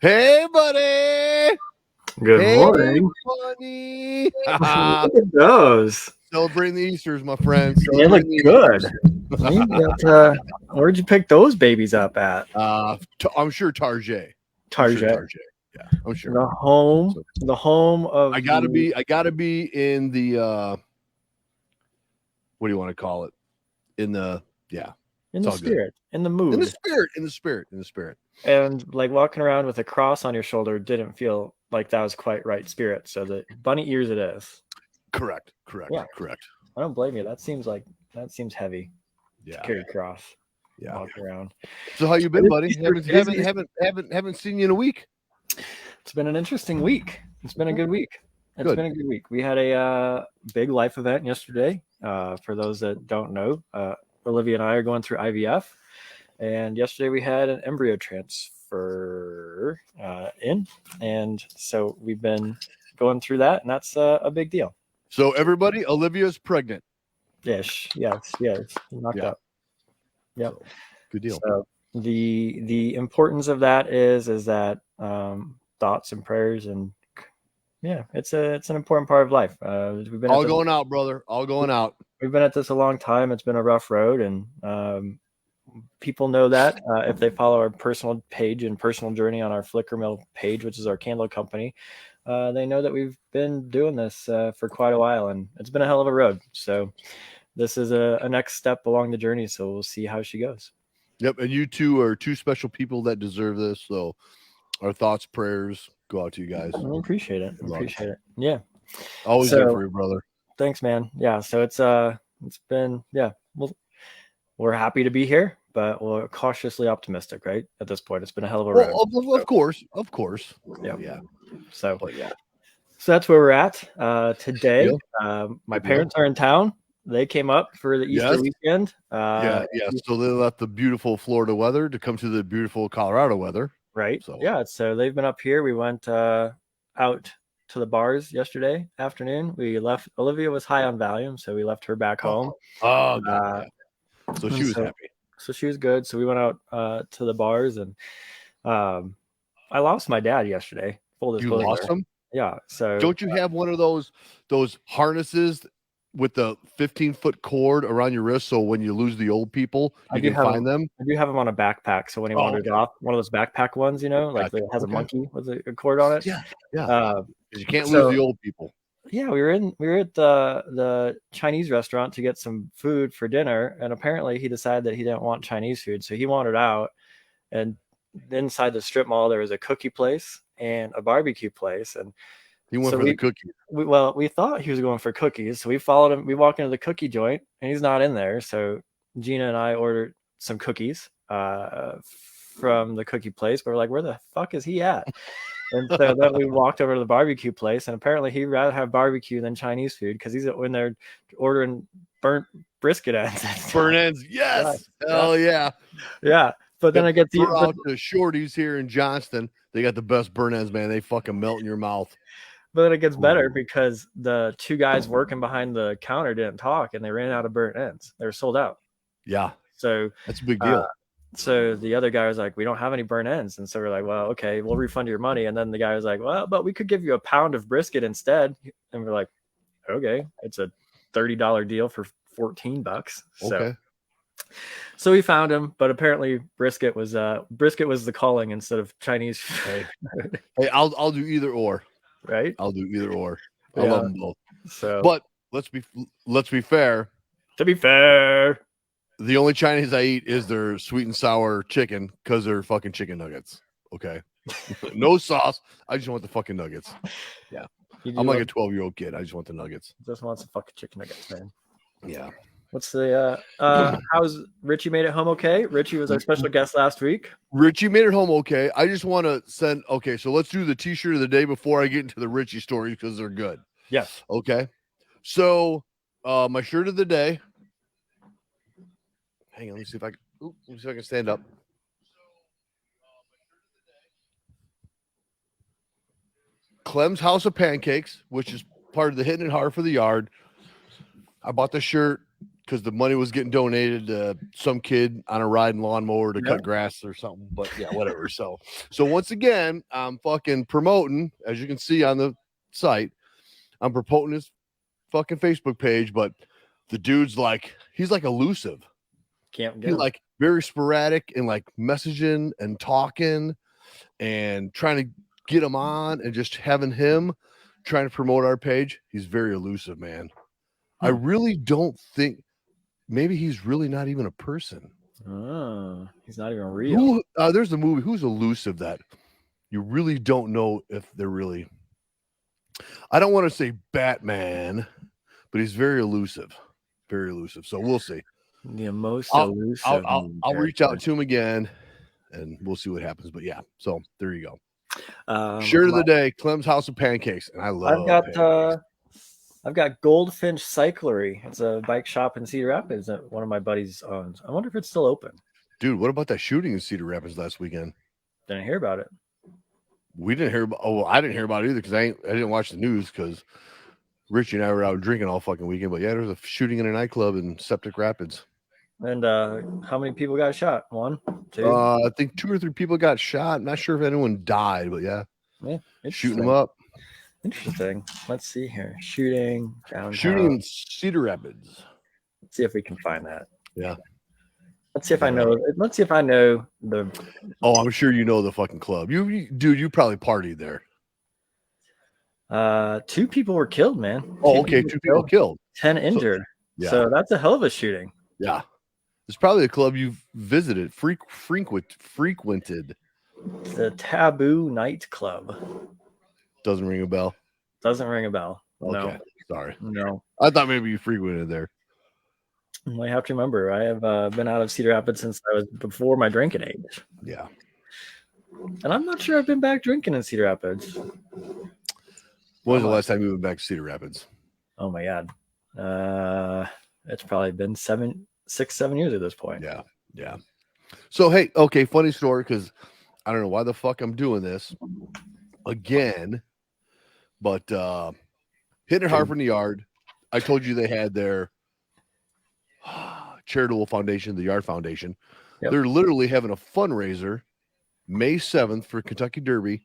Hey, buddy. Good Hey, morning. buddy. Look at those. Celebrating the Easters, my friends. They look Celebrating the good. Easters. Where'd you pick those babies up at? I'm sure Target. Target. Yeah, I'm sure. The home of I gotta be in the what do you want to call it? In the spirit, in the mood. In the spirit. And like walking around with a cross on your shoulder didn't feel like that was quite right spirit. So the bunny ears it is. Correct. Yeah. Correct. I don't blame you. That seems heavy. Yeah. To carry a cross. Yeah. Walking around. So how you been, buddy? Haven't seen you in a week. It's been an interesting week. It's been a good week. Been a good week. We had a big life event yesterday. For those that don't know, Olivia and I are going through IVF, and yesterday we had an embryo transfer and so we've been going through that, and that's a big deal. So everybody, Olivia's pregnant. Yes, knocked up. Yep. So, good deal. So the importance of that is that thoughts and prayers, and it's an important part of life. We've been going out, brother. All going out. We've been at this a long time. It's been a rough road, and people know that if they follow our personal page and personal journey on our Flickr Mill page, which is our candle company. They know that we've been doing this for quite a while, and it's been a hell of a road. So this is a next step along the journey. So we'll see how she goes. Yep. And you two are two special people that deserve this. So our thoughts, prayers go out to you guys. I appreciate it. Yeah. Always there for you, brother. Thanks, man. Yeah. So it's been, we're happy to be here, but we're cautiously optimistic, right? At this point, it's been a hell of a road. Of course. Yeah. So that's where we're at today. My parents are in town. They came up for the Easter weekend. So they left the beautiful Florida weather to come to the beautiful Colorado weather. Right. So they've been up here. We went out to the bars yesterday afternoon. We left. Olivia was high on Valium, so we left her back home. So she was happy. So she was good. So we went out to the bars, and I lost my dad yesterday. Full disclosure. You lost him? Yeah. So don't you have one of those harnesses with the 15-foot cord around your wrist, so when you lose the old people, you can find them? I do have them on a backpack, so when he wanders off, one of those backpack ones, like that has a monkey with a cord on it. Yeah. Because you can't lose the old people. Yeah, we were at the Chinese restaurant to get some food for dinner, and apparently he decided that he didn't want Chinese food, so he wandered out, and inside the strip mall there was a cookie place and a barbecue place, and he went for the cookies. We thought he was going for cookies, so we followed him. We walked into the cookie joint, and he's not in there. So Gina and I ordered some cookies from the cookie place. But we're like, where the fuck is he at? And so then we walked over to the barbecue place, and apparently he'd rather have barbecue than Chinese food because he's in there ordering burnt brisket ends. Burnt ends, yes. Hell yeah. Yeah. But then I get the Shorties here in Johnston. They got the best burnt ends, man. They fucking melt in your mouth. But then it gets better because the two guys working behind the counter didn't talk, and they ran out of burnt ends. They were sold out. Yeah. So that's a big deal. So the other guy was like, we don't have any burnt ends. And so we're like, well, okay, we'll refund your money. And then the guy was like, well, but we could give you a pound of brisket instead. And we're like, okay, it's a $30 deal for $14. So we found him, but apparently brisket was the calling instead of Chinese. Hey, I'll do either or. Right? I'll do either or. I love them both. So, but let's be fair. To be fair, the only Chinese I eat is their sweet and sour chicken because they're fucking chicken nuggets. Okay, no sauce. I just want the fucking nuggets. Yeah, I'm like a 12-year-old kid. I just want the nuggets. Just want some fucking chicken nuggets, man. Yeah. What's the how's Richie made it home okay? Richie was our special guest last week. Richie made it home okay. I just want to send so let's do the t-shirt of the day before I get into the Richie stories because they're good. Yes. Okay. So my shirt of the day. Hang on, let me see if I can stand up. Clem's House of Pancakes, which is part of the Hitting It Hard for the Yard. I bought the shirt because the money was getting donated to some kid on a riding lawnmower to cut grass or something. But yeah, whatever. So once again, I'm fucking promoting, as you can see on the site, I'm promoting his fucking Facebook page, but the dude's like, he's like elusive. Can't get He's like very sporadic and like messaging and talking and trying to get him on and just having him trying to promote our page. He's very elusive, man. I really don't think, maybe he's really not even a person. Oh, he's not even real. There's a movie, Who's Elusive, that you really don't know if they're really, I don't want to say Batman, but he's very elusive. Very elusive. So we'll see. The most elusive. I'll reach out to him again and we'll see what happens. But yeah, so there you go. Shirt of the day, Clem's House of Pancakes. And I love I've got Goldfinch Cyclery. It's a bike shop in Cedar Rapids that one of my buddies owns. I wonder if it's still open. Dude, what about that shooting in Cedar Rapids last weekend? Didn't hear about it. We didn't hear about. Oh, I didn't hear about it either because I didn't watch the news because Richie and I were out drinking all fucking weekend. But yeah, there was a shooting in a nightclub in Septic Rapids. And how many people got shot? 1, 2? I think 2 or 3 people got shot. I'm not sure if anyone died, but yeah shooting them up. Interesting. Let's see here. Shooting downtown. Shooting in Cedar Rapids. Let's see if we can find that. Yeah. Let's see if I know. Let's see if I know the. Oh, I'm sure you know the fucking club. You probably partied there. 2 people were killed, man. Oh, okay. 2 people killed. 10 injured. So that's a hell of a shooting. Yeah. It's probably a club you've visited, frequented. The Taboo Nightclub. Doesn't ring a bell. Doesn't ring a bell. Okay. No. Sorry. No. I thought maybe you frequented there. I have to remember, I have been out of Cedar Rapids since I was before my drinking age. Yeah. And I'm not sure I've been back drinking in Cedar Rapids. When was the last time you went back to Cedar Rapids? Oh my God. It's probably been 6, 7 years at this point. Yeah. Yeah. So, hey, okay, funny story, because I don't know why the fuck I'm doing this again, but hitting it hard from the yard. I told you they had their charitable foundation, the Yard Foundation. Yep. They're literally having a fundraiser May 7th for Kentucky Derby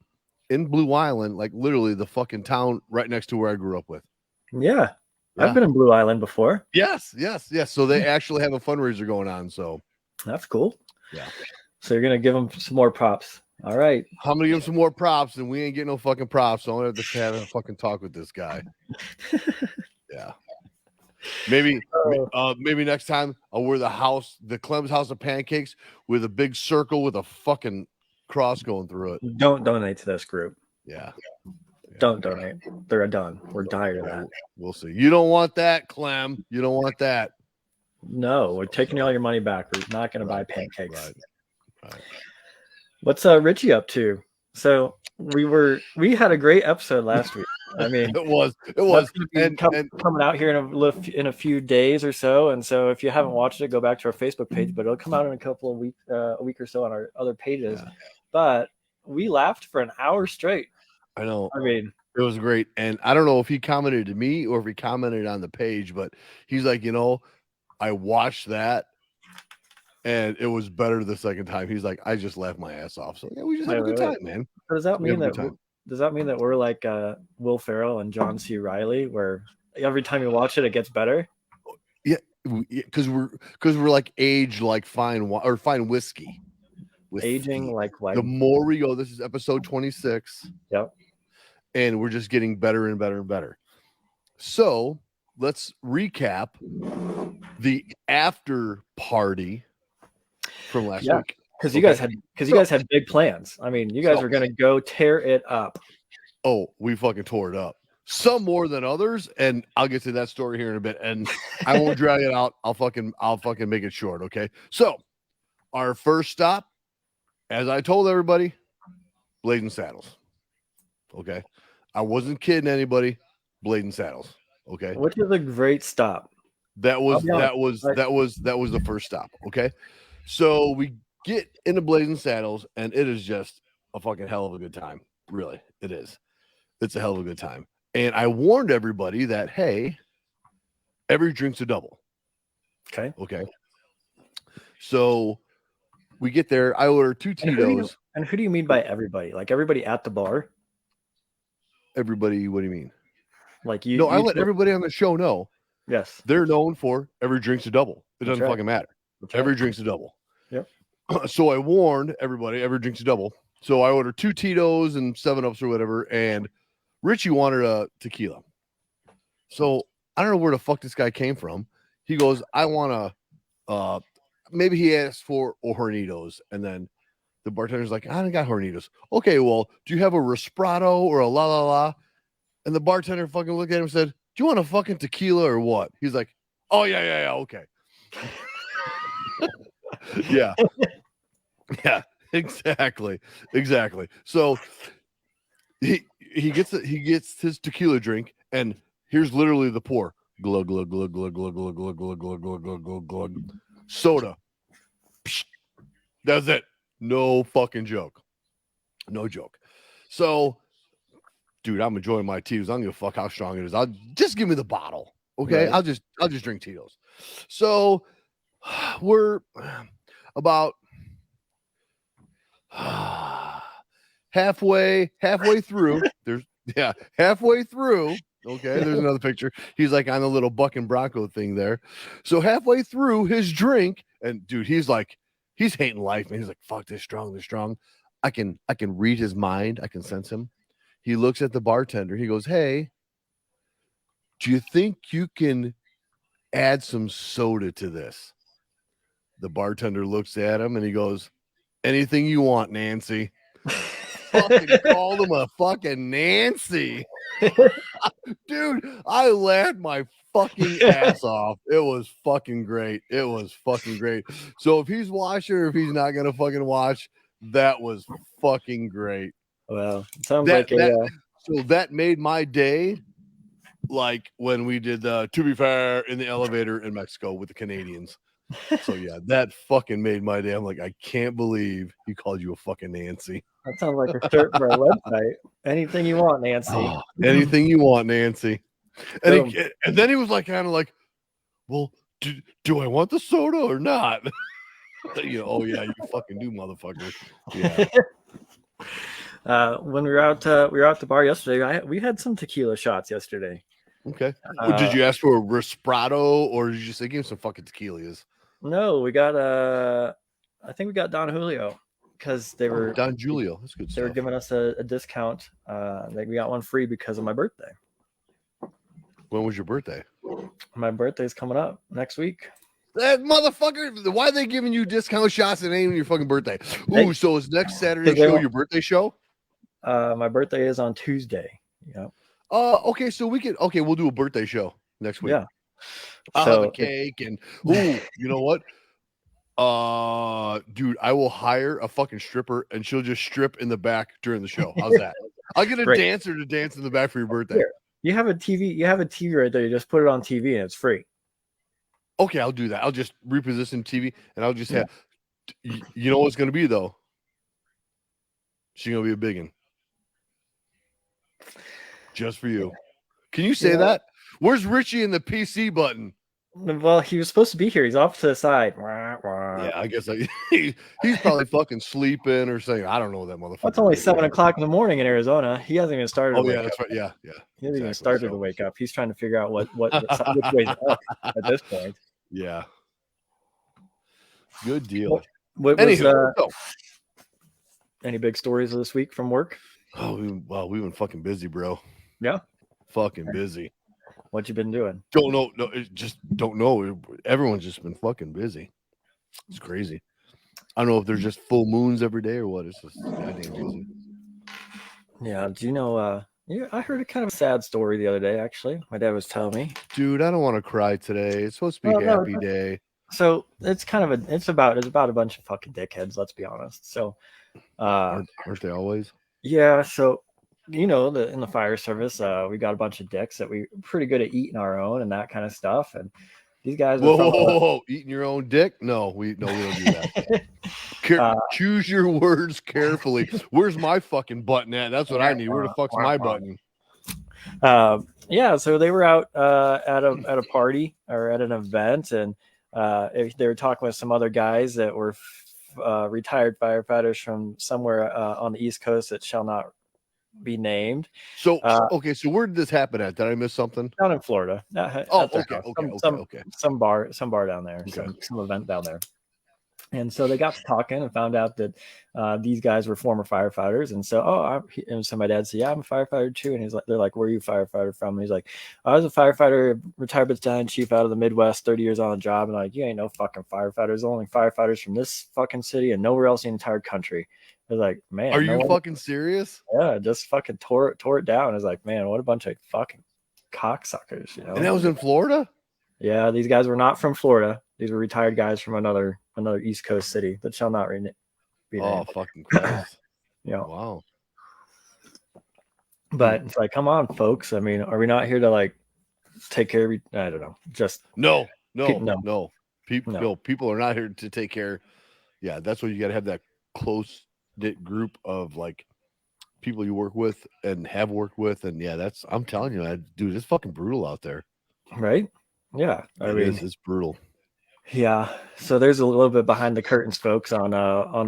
in Blue Island, like literally the fucking town right next to where I grew up with. Yeah. I've been in Blue Island before. Yes. So they actually have a fundraiser going on. So that's cool. Yeah. So you're gonna give them some more props. All right. I'm gonna give them some more props, and we ain't getting no fucking props. So I'm gonna have to have a fucking talk with this guy. Yeah. Maybe next time I'll wear the Clem's House of Pancakes with a big circle with a fucking cross going through it. Don't donate to this group. Yeah. Don't donate. They're done. We're tired of that. We'll see. You don't want that, Clem. You don't want that. No, we're taking all your money back. We're not going to buy pancakes. Right. What's Richie up to? So we had a great episode last week. I mean, it was and coming out here in a few days or so. And so if you haven't watched it, go back to our Facebook page. But it'll come out in a week or so on our other pages. Yeah. But we laughed for an hour straight. I know. I mean, it was great. And I don't know if he commented to me or if he commented on the page, but he's like, I watched that and it was better the second time. He's like, I just laughed my ass off. So yeah, we just had a good time, man. Does that mean that we're like Will Ferrell and John C. Reilly, where every time you watch it, it gets better? Yeah, because we're like age like fine whiskey. Aging like white. The more we go, this is episode 26. Yep. And we're just getting better and better and better. So let's recap the after party from last week. Because you guys had big plans. I mean, you guys were gonna go tear it up. Oh, we fucking tore it up. Some more than others, and I'll get to that story here in a bit. And I won't drag it out. I'll fucking make it short. Okay. So our first stop, as I told everybody, Blazing Saddles. Okay. I wasn't kidding anybody. Blazing Saddles. Okay. Which is a great stop. That was the first stop. Okay. So we get into Blazing Saddles and it is just a fucking hell of a good time. Really. It is. It's a hell of a good time. And I warned everybody that, hey, every drink's a double. Okay. So we get there. I order 2 Tito's. And who do you mean by everybody? Like everybody at the bar? Everybody, what do you mean? Like you? No, I let everybody on the show know. Yes. They're known for every drink's a double. It doesn't fucking matter. Every drink's a double. Yep. So I warned everybody, every drink's a double. So I ordered 2 Tito's and 7-Ups or whatever, and Richie wanted a tequila. So I don't know where the fuck this guy came from. He goes, I want maybe he asked for Hornitos, and then the bartender's like, I don't got Hornitos. Okay, well, do you have a Resprato or a La La La? And the bartender fucking looked at him and said, do you want a fucking tequila or what? He's like, oh, yeah, okay. Yeah. Yeah, exactly. So he gets his tequila drink, and here's literally the pour. Glug, glug, glug, glug, glug, glug, glug, glug, glug, glug, glug, glug, glug. Soda. That's it. No fucking joke. No joke. So, dude, I'm enjoying my Tito's. I don't give a fuck how strong it is. I'll just give me the bottle. Okay. Right. I'll just drink Tito's. So we're about halfway through. Halfway through. Okay, there's another picture. He's like on the little Buck and Bronco thing there. So halfway through his drink, and dude, he's hating life, man. He's like, fuck, they're strong. I can read his mind. I can sense him. He looks at the bartender. He goes, hey, do you think you can add some soda to this? The bartender looks at him and he goes, anything you want, Nancy. Fucking called him a fucking Nancy. Dude, I laughed my fucking ass off. It was fucking great. So if he's watching or if he's not gonna fucking watch, that was fucking great. Well, it sounds so that made my day, like when we did To Be Fair in the elevator in Mexico with the Canadians. So yeah, that fucking made my day. I'm like, I can't believe he called you a fucking Nancy. That sounds like a shirt for our website. Anything you want, Nancy. Oh, anything you want, Nancy. And, and then he was like, kind of like, well, do I want the soda or not? Oh yeah, you fucking do, motherfucker. Yeah. When we were out the bar yesterday, we had some tequila shots yesterday. Okay. Did you ask for a Resprato or did you just say give him some fucking tequilas? No, we got I think we got Don Julio because they were Don Julio. That's good. They were giving us a discount. We got one free because of my birthday. When was your birthday? My birthday's coming up next week. That motherfucker! Why are they giving you discount shots and ain't even your fucking birthday? Ooh, so it's next Saturday show, your birthday show? My birthday is on Tuesday. Yeah. Okay, so we'll do a birthday show next week. Yeah. I'll have a cake and ooh, you know what? Dude, I will hire a fucking stripper and she'll just strip in the back during the show. How's that? I'll get a dancer to dance in the back for your birthday. Here, you have a TV right there. You just put it on TV and it's free. Okay, I'll do that. I'll just reposition TV and I'll just have you know what's gonna be though? She's gonna be a big one. Just for you. Can you say that? Where's Richie and the PC button? Well, he was supposed to be here. He's off to the side. Yeah, I guess he's probably fucking sleeping or saying, I don't know that motherfucker. It's only 7 o'clock in the morning in Arizona. He hasn't even started. Oh, yeah, that's right. Yeah. He hasn't even started to wake up. He's trying to figure out which way's up at this point. Yeah. Good deal. Any big stories of this week from work? Oh, we've been fucking busy, bro. Yeah. Fucking busy. What you been doing? Don't know. No, just don't know. Everyone's just been fucking busy. It's crazy. I don't know if there's just full moons every day or what. It's just goddamn busy. Yeah. Do you know? I heard a kind of sad story the other day. Actually, my dad was telling me. Dude, I don't want to cry today. It's supposed to be a happy day. So it's it's about a bunch of fucking dickheads. Let's be honest. So, aren't they always? Yeah. So. In the fire service, we got a bunch of dicks that we're pretty good at eating our own and that kind of stuff. And these guys, whoa, eating your own dick? No, we don't do that. Choose your words carefully. Where's my fucking button at? That's what I need. Where the fuck's my button? Yeah. So they were out at a party or at an event, and if they were talking with some other guys that were retired firefighters from somewhere on the East Coast that shall not be named. So okay, so where did this happen at? Did I miss something? Down in Florida. Okay. Some bar down there. Okay. Some event down there. And so they got to talking and found out that these guys were former firefighters. And so, and so my dad said, yeah, I'm a firefighter too. And they're like, where are you a firefighter from? And he's like, I was a firefighter, retired battalion chief out of the Midwest, 30 years on the job. And like, you ain't no fucking firefighters. There's only firefighters from this fucking city and nowhere else in the entire country. I was like, man, are you fucking serious? Yeah, just fucking tore it down. I was like, man, what a bunch of fucking cocksuckers, you know? And that was in Florida? Yeah, these guys were not from Florida. These were retired guys from another East Coast city that shall not be named. Oh, fucking Christ. Yeah. Wow. But it's like, come on, folks. I mean, are we not here to like take care of I don't know. Just no. People are not here to take care. Yeah, that's what you got to have, that close knit group of like people you work with and have worked with. And yeah, I'm telling you, dude, it's fucking brutal out there. Right? Yeah. I mean, it's brutal. Yeah. So there's a little bit behind the curtains, folks, on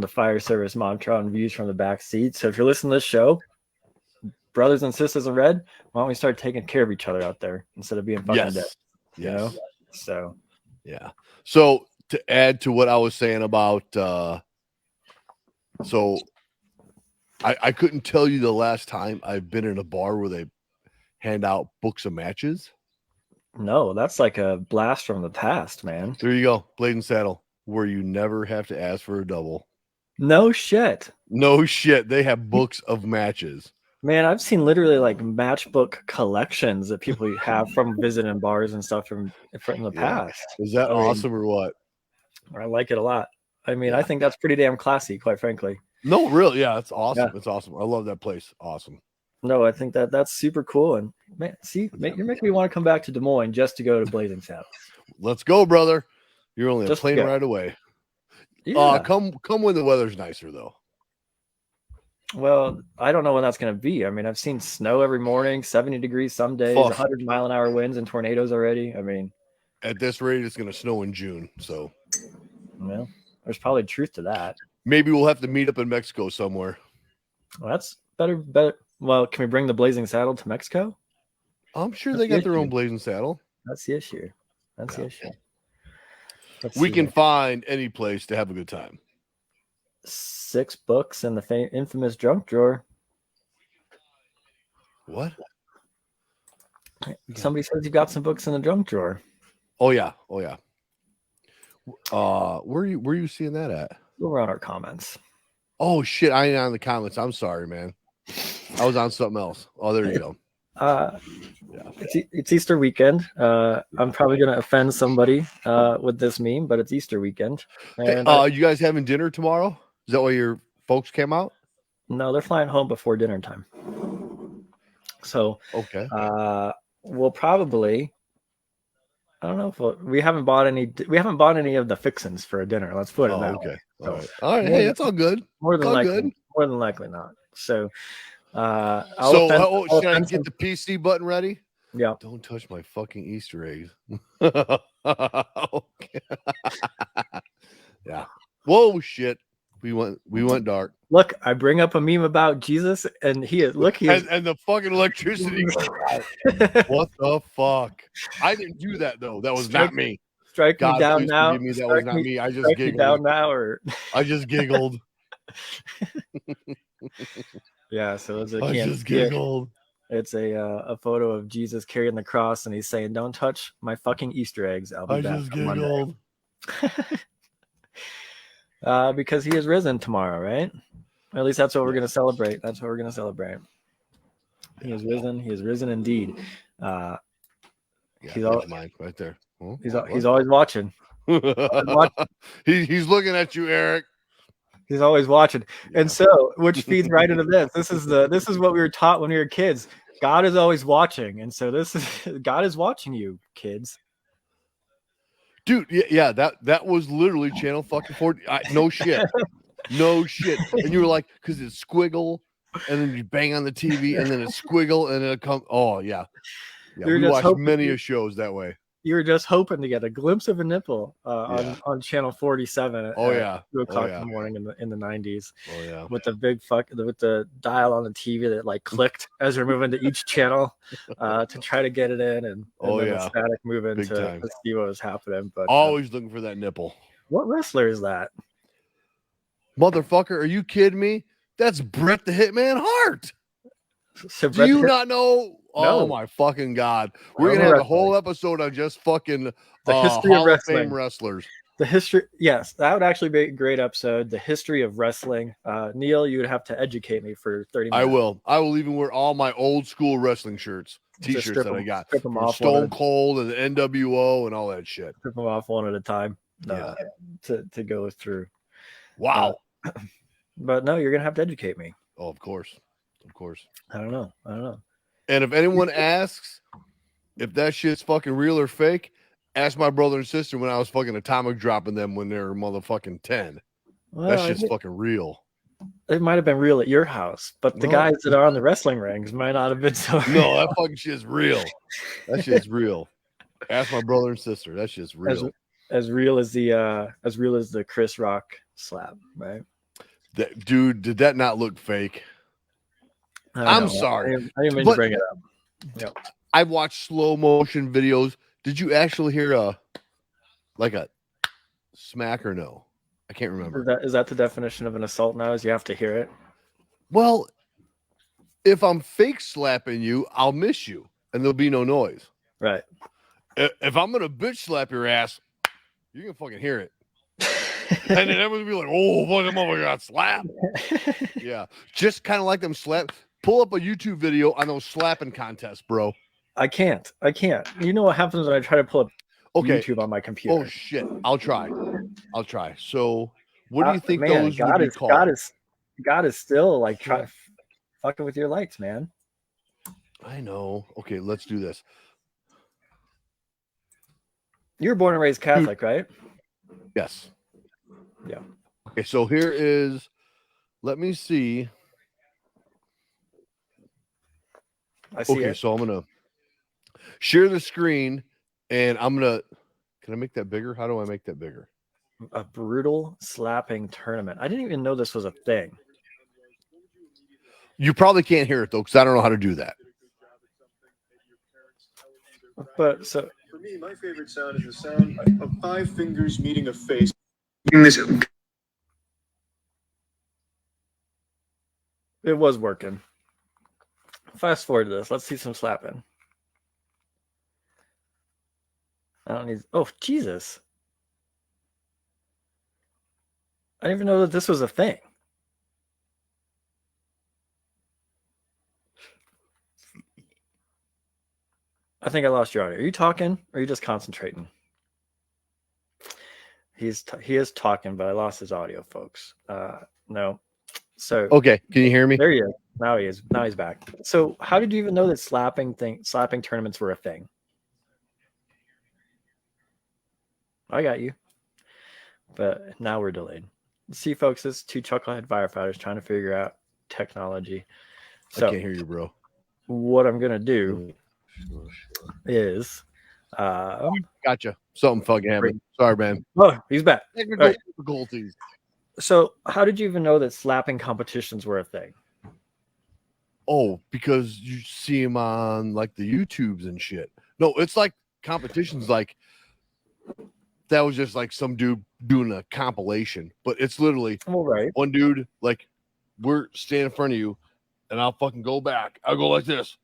the fire service mantra and views from the back seat. So if you're listening to this show, brothers and sisters in red, why don't we start taking care of each other out there instead of being fucking dead? You know? So yeah. So to add to what I was saying about so I couldn't tell you the last time I've been in a bar where they hand out books of matches. No, that's like a blast from the past, man. There you go. Blade and Saddle, where you never have to ask for a double. No shit. They have books of matches. Man, I've seen literally like matchbook collections that people have from visiting bars and stuff from the past. Is that awesome or what? I like it a lot. I mean, I think that's pretty damn classy, quite frankly. No, really. Yeah, it's awesome. Yeah. It's awesome. I love that place. Awesome. No, I think that's super cool. And man, you're making me want to come back to Des Moines just to go to Blazing Saddles. Let's go, brother. You're only a plane ride away. Yeah. Come when the weather's nicer, though. Well, I don't know when that's going to be. I mean, I've seen snow every morning, 70 degrees some days, 100-mile-an-hour winds and tornadoes already. I mean, at this rate, it's going to snow in June. So, well, there's probably truth to that. Maybe we'll have to meet up in Mexico somewhere. Well, that's better. Well, can we bring the Blazing Saddle to Mexico? I'm sure they got their own Blazing Saddle. That's the issue. The issue. We can find any place to have a good time. 6 books in the infamous junk drawer. What? Somebody says you got some books in the junk drawer. Oh yeah. Where you seeing that at? Over on our comments. Oh shit! I ain't on the comments. I'm sorry, man. I was on something else. Oh, there you go. It's Easter weekend. I'm probably gonna offend somebody with this meme, but it's Easter weekend. And, you guys having dinner tomorrow? Is that why your folks came out? No, they're flying home before dinner time. So okay. We'll probably. I don't know if we haven't bought any. We haven't bought any of the fixins for a dinner. Let's put it that way. Okay. All right. Hey, it's all good. More than likely not. So. Should I get the PC button ready? Yeah. Don't touch my fucking Easter eggs. Yeah. Whoa, shit. We went dark. Look, I bring up a meme about Jesus, and he is and the fucking electricity. What the fuck? I didn't do that though. That was not me. Strike me down now. Me. That was not me. I just giggled. Down now, or I just giggled. Yeah, so it's I just giggled. It's a photo of Jesus carrying the cross, and he's saying, "Don't touch my fucking Easter eggs." I just giggled. Because he is risen tomorrow, right? At least that's what we're going to celebrate. That's what we're going to celebrate. He is risen. He is risen indeed. He's always mine right there. Oh, he's always watching. He's looking at you, Eric. He's always watching. Yeah. And so, which feeds right into this. This is what we were taught when we were kids. God is always watching. And so God is watching you, kids. Dude, yeah, that was literally channel fucking 40. No shit. No shit. And you were like, because it's squiggle, and then you bang on the TV, and then it's squiggle, and then it comes. Oh, yeah. Yeah, we watched many of shows that way. you were just hoping to get a glimpse of a nipple on channel 47 at 2 o'clock in the morning in the 90s. Oh yeah. With the big with the dial on the TV that like clicked as you're moving to each channel to try to get it in, and then the static moving to see what was happening. But always looking for that nipple. What wrestler is that? Motherfucker, are you kidding me? That's Bret the Hitman Hart. So do you not know? No. Oh my fucking God. We're going to have a whole episode on just fucking the history Hall of of Fame wrestlers. The history, yes, that would actually be a great episode. The history of wrestling. Neil, you would have to educate me for 30 minutes. I will even wear all my old school wrestling shirts, t-shirts that I got. Strip them off Stone Cold and the NWO and all that shit. Strip them off one at a time to go through. Wow. But no, you're going to have to educate me. Oh, of course. Of course. I don't know. And if anyone asks if that shit's fucking real or fake, ask my brother and sister when I was fucking atomic dropping them when they were motherfucking 10. Well, that shit's fucking real. It might have been real at your house, but the guys that are on the wrestling rings might not have been so real. No, that fucking shit's real. That shit's real. Ask my brother and sister. That shit's real. As real as the Chris Rock slap, right? Dude, did that not look fake? I'm sorry. I didn't mean to bring it up. Yep. I've watched slow motion videos. Did you actually hear a smack or no? I can't remember. Is that the definition of an assault now? Is you have to hear it? Well, if I'm fake slapping you, I'll miss you and there'll be no noise. Right. If I'm gonna bitch slap your ass, you're gonna fucking hear it. And then everyone's gonna be like, oh, fucking motherfucker got slapped. Yeah. Just kind of like them slap. Pull up a YouTube video on those slapping contests, bro. I can't. You know what happens when I try to pull up YouTube on my computer? Oh shit. I'll try. So what do you think those God would be called? God is still like fucking with your lights, man. I know. Okay, let's do this. You were born and raised Catholic, right? Yes. Yeah. Okay, so here is, let me see. I see it. So I'm gonna share the screen and I'm gonna, can I make that bigger? How do I make that bigger? A brutal slapping tournament. I didn't even know this was a thing. You probably can't hear it though, because I don't know how to do that. But so for me, my favorite sound is the sound of 5 fingers meeting a face. It was working. Fast forward to this. Let's see some slapping. I don't need. Oh, Jesus. I didn't even know that this was a thing. I think I lost your audio. Are you talking or are you just concentrating? He is talking, but I lost his audio, folks. No. So okay, can you hear me? There he is. Now he is. Now he's back. So how did you even know that slapping tournaments were a thing? I got you. But now we're delayed. See, folks, it's 2 chucklehead firefighters trying to figure out technology. So I can't hear you, bro. What I'm gonna do is gotcha. Something fucking happened. Sorry, man. Oh, he's back. Technical difficulties. So how did you even know that slapping competitions were a thing? Oh, because you see them on like the YouTubes and shit. No, it's like competitions like that was just like some dude doing a compilation, but it's literally one dude, like we're standing in front of you and I'll fucking go back. I'll go like this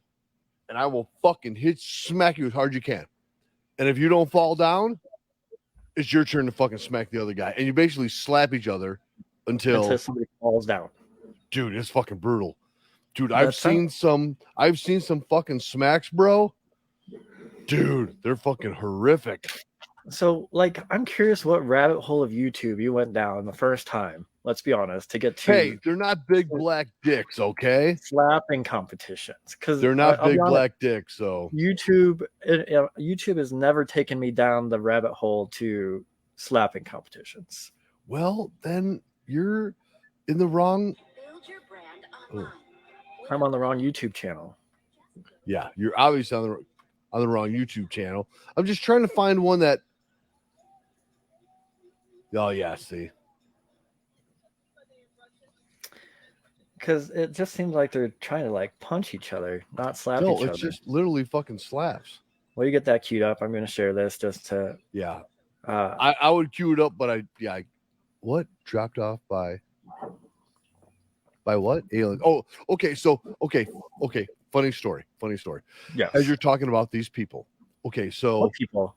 and I will fucking smack you as hard as you can. And if you don't fall down, it's your turn to fucking smack the other guy. And you basically slap each other until somebody falls down. Dude, it's fucking brutal. Dude, I've seen some fucking smacks, bro. Dude, they're fucking horrific. So, like, I'm curious what rabbit hole of YouTube you went down the first time. Let's be honest, to get to. Hey, they're not big black dicks, okay? Slapping competitions, because they're not big black dicks. So YouTube has never taken me down the rabbit hole to slapping competitions. Well, then you're in the wrong. I'm on the wrong YouTube channel. Yeah, you're obviously on the. on the wrong YouTube channel. I'm just trying to find one that. Oh yeah, see. Because it just seems like they're trying to like punch each other, not slap No, each other. it's just literally fucking slaps. Well, you get that queued up. I'm going to share this just to. Yeah. I would queue it up, but what dropped off by what? Alien. Oh, okay. So, okay. Funny story. Yeah. As you're talking about these people. Okay. So, What people?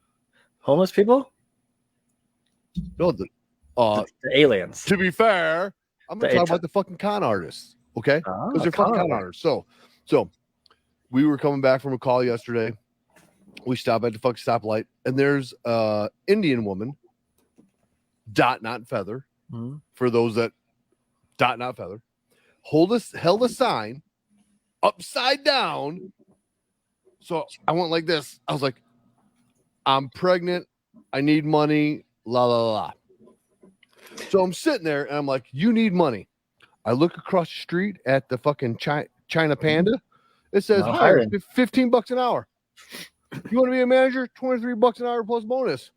Homeless people? no, The aliens. to be fair, I'm going to talk about the fucking con artists. Okay. Because they're fucking con artists. So we were coming back from a call yesterday. We stop at the fucking stoplight, and there's Indian woman, dot not feather. Mm-hmm. For those that dot not feather, held a sign upside down. So I went like this. I was like, I'm pregnant. I need money. La la la. So I'm sitting there, and I'm like, you need money. I look across the street at the fucking China Panda. It says hire $15 an hour. You want to be a manager? $23 an hour plus bonus.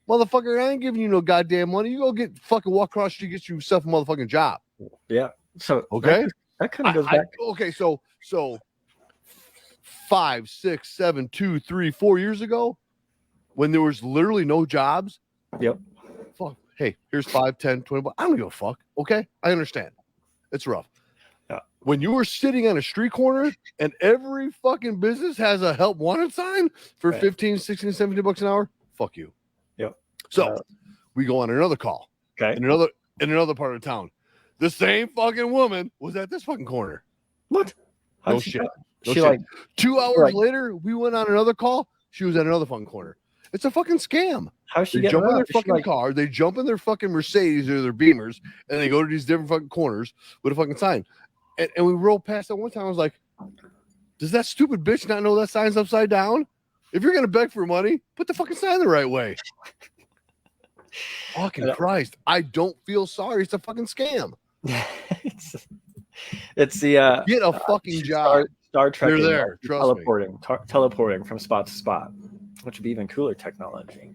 Motherfucker, I ain't giving you no goddamn money. You go walk across the street, get yourself a motherfucking job. Yeah. So okay. That kind of goes back. Okay, so 5, 6, 7, 2, 3, 4 years ago, when there was literally no jobs. Yep. Fuck. Hey, here's 5, 10, 20. I don't give a fuck. Okay. I understand. It's rough. Yeah. When you were sitting on a street corner and every fucking business has a help wanted sign for 15, 16, 17 bucks an hour, fuck you. Yep. So we go on another call. Okay. In another part of town. The same fucking woman was at this fucking corner. What? No shit. No she shit. like 2 hours later, we went on another call. She was at another fucking corner. It's a fucking scam. How's she they getting jump in their up? fucking car, they jump in their fucking Mercedes or their Beamers, and they go to these different fucking corners with a fucking sign. And we rolled past that one time. I was like, does that stupid bitch not know that sign's upside down? If you're gonna beg for money, put the fucking sign the right way. Fucking Christ. I don't feel sorry. It's a fucking scam. it's the get a fucking job. Star Trek. You're there. Trust me. Teleporting from spot to spot, which would be even cooler technology.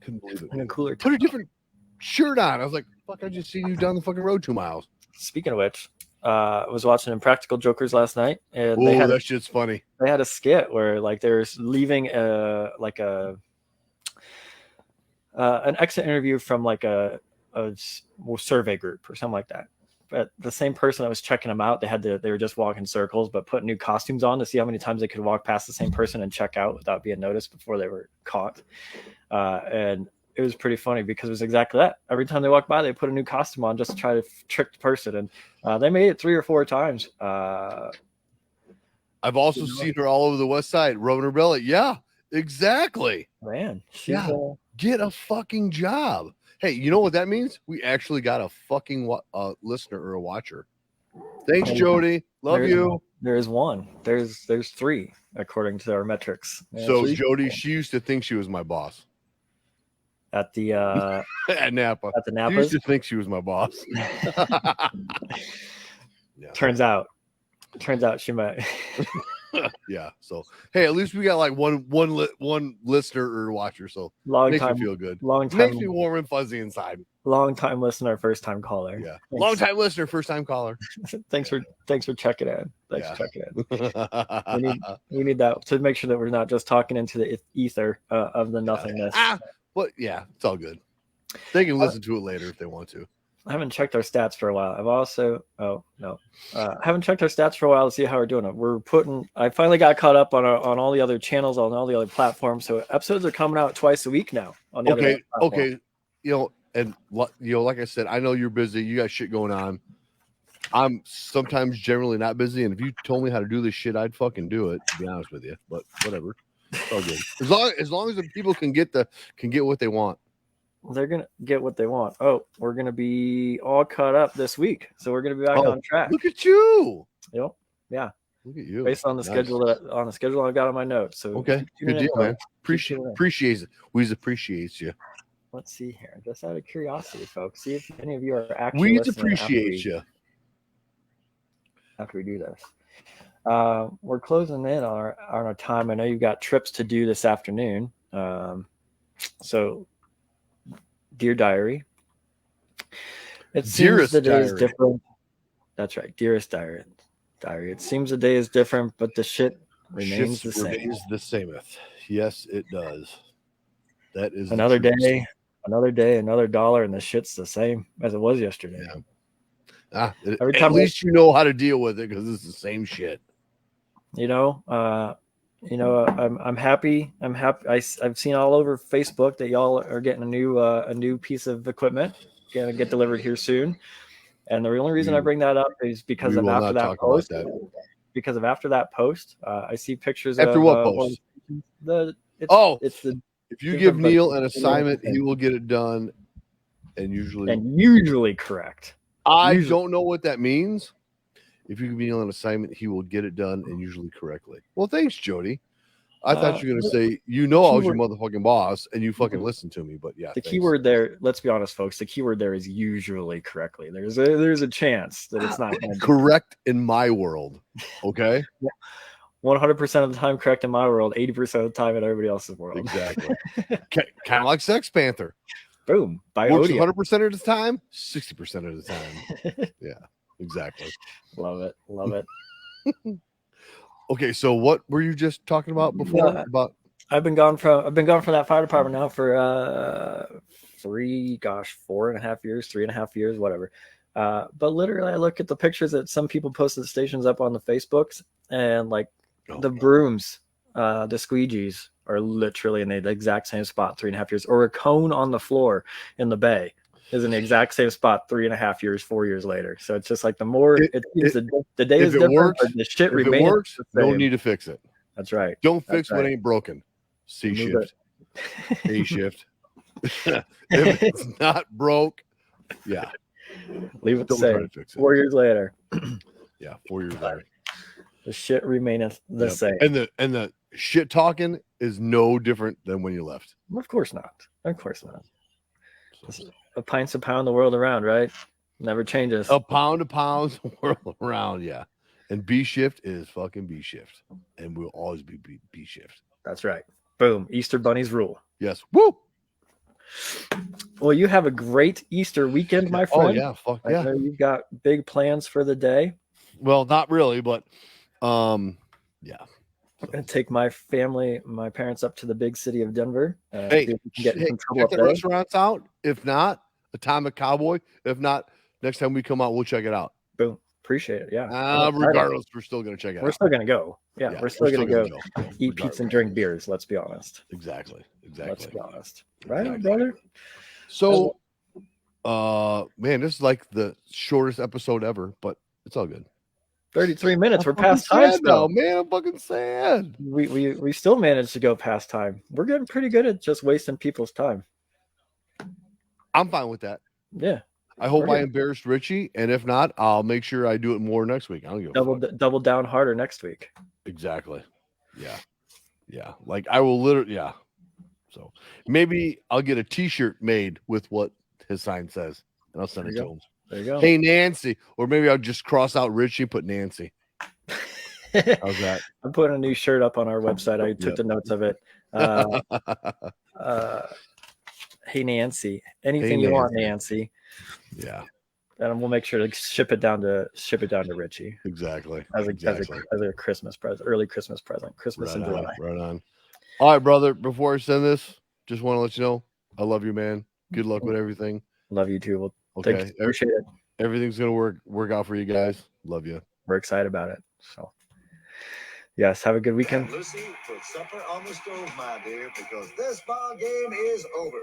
Couldn't believe it. Even cooler. Put a different shirt on. I was like, fuck, I just seen you down the fucking road 2 miles. Speaking of which, I was watching Impractical Jokers last night, and that shit's funny. They had a skit where like they're leaving an exit interview from like a survey group or something like that. But the same person that was checking them out, they were just walking circles, but put new costumes on to see how many times they could walk past the same person and check out without being noticed before they were caught. And it was pretty funny because it was exactly that. Every time they walked by, they put a new costume on just to try to trick the person. And they made it 3 or 4 times. I've also seen her all over the West Side rubbing her belly. Yeah, exactly. Man, get a fucking job. Hey, you know what that means? We actually got a fucking listener or a watcher. Thanks, Jody. Love you. There's one. There's 3 according to our metrics. So Jody, she used to think she was my boss. At the at Napa. At the Napa. She used to think she was my boss. Yeah. Turns out she might. Yeah. So hey, at least we got like one listener or watcher. So makes me feel good. Makes me warm and fuzzy inside. Long time listener, first time caller. Yeah. Long time listener, first time caller. Thanks for checking in. Thanks for checking in. we need that to make sure that we're not just talking into the ether of the nothingness. But yeah, it's all good. They can listen to it later if they want to. I haven't checked our stats for a while. Haven't checked our stats for a while to see how we're doing. I finally got caught up on all the other channels, on all the other platforms. So episodes are coming out twice a week now on the other platform. Okay. Like I said, I know you're busy. You got shit going on. I'm sometimes generally not busy, and if you told me how to do this shit, I'd fucking do it, to be honest with you. But whatever. It's all good. As long as the people can get what they want. They're gonna get what they want. Oh, we're gonna be all caught up this week, so we're gonna be back on track. Look at you. Yep. Yeah. Look at you. Based on the schedule I've got on my notes. So okay, good deal, man. Appreciate it. We appreciate you. Let's see here, just out of curiosity, folks. See if any of you are actually. We appreciate you. After we do this, We're closing in on our time. I know you've got trips to do this afternoon. So, dear diary, it seems Dearest the day is diary. different. That's right, dearest diary. It seems the day is different, but the shit remains the same. Remains the sameth. Yes, it does. That is Another the truth. day, another dollar, and the shit's the same as it was yesterday. Yeah. Every At time least you know how to deal with it because it's the same shit. I'm happy. I'm happy. I've seen all over Facebook that y'all are getting a new piece of equipment gonna get delivered here soon. And the only reason I bring that up is because of after that post. Because of after that post, I see pictures after of what post? If you give Neil an assignment, he will get it done, and usually correct. I don't know what that means. If you give Neil an assignment, he will get it done and usually correctly. Well, thanks, Jody. I thought you were going to say, I was your motherfucking boss and you fucking listened to me, but yeah. The keyword there, let's be honest, folks, the keyword there is usually correctly. There's a chance that it's not correct in my world. Okay. 100% of the time correct in my world, 80% of the time in everybody else's world. Exactly. Kind of like Sex Panther. Boom. Works 100% of the time, 60% of the time. Yeah, exactly. Love it. Love it. Okay, so what were you just talking about before? About I've been gone from that fire department now for 4.5 years, 3.5 years, whatever. But literally I look at the pictures that some people posted stations up on the Facebooks, and like the brooms, the squeegees are literally in the exact same spot 3.5 years, or a cone on the floor in the bay is in the exact same spot 3.5 years, 4 years later. So it's just like the more the day is different, but the shit remains. If it works, no need to fix it. That's right. Don't fix what ain't broken. C shift, A shift. If it's not broke, yeah, leave it the same. 4 years later. Yeah, 4 years later. The shit remaineth the same. And the shit talking is no different than when you left. Of course not. Of course not. A pint's a pound the world around, right? Never changes. A pound the world around, yeah. And B shift is fucking B shift. And we'll always be B shift. That's right. Boom. Easter bunnies rule. Yes. Woo! Well, you have a great Easter weekend, my friend. Oh, yeah. Fuck yeah. I know you've got big plans for the day. Well, not really, but yeah. I'm going to take my parents up to the big city of Denver. Check the restaurants out. If not, Atomic Cowboy. If not, next time we come out, we'll check it out. Boom. Appreciate it. Yeah. Regardless, we're still going to check it out. We're still going to go. Yeah, we're still going to go eat pizza and drink beers. Let's be honest. Exactly. Let's be honest. Right, on, brother? So, man, this is like the shortest episode ever, but it's all good. 33 minutes. We're past time now, man. I'm fucking sad. We still managed to go past time. We're getting pretty good at just wasting people's time. I'm fine with that. Yeah. I hope I embarrassed Richie, and if not, I'll make sure I do it more next week. I don't give a fuck. Double down harder next week. Exactly. Yeah. Like I will literally. Yeah. So maybe I'll get a T-shirt made with what his sign says, and I'll send it to him. There you go. Hey, Nancy. Or maybe I'll just cross out Richie, put Nancy. How's that? I'm putting a new shirt up on our website. I took the notes of it. Hey, Nancy. Anything you want, Nancy. Yeah. And we'll make sure to ship it down to Richie. Exactly. As a Christmas present, early Christmas present. Christmas in July. Right on. All right, brother. Before I send this, just want to let you know I love you, man. Good luck with everything. Love you too. Well, okay. Appreciate it. Everything's gonna work out for you guys. Love you. We're excited about it. So yes, have a good weekend. Lucy, put supper on the stove, my dear, because this ball game is over.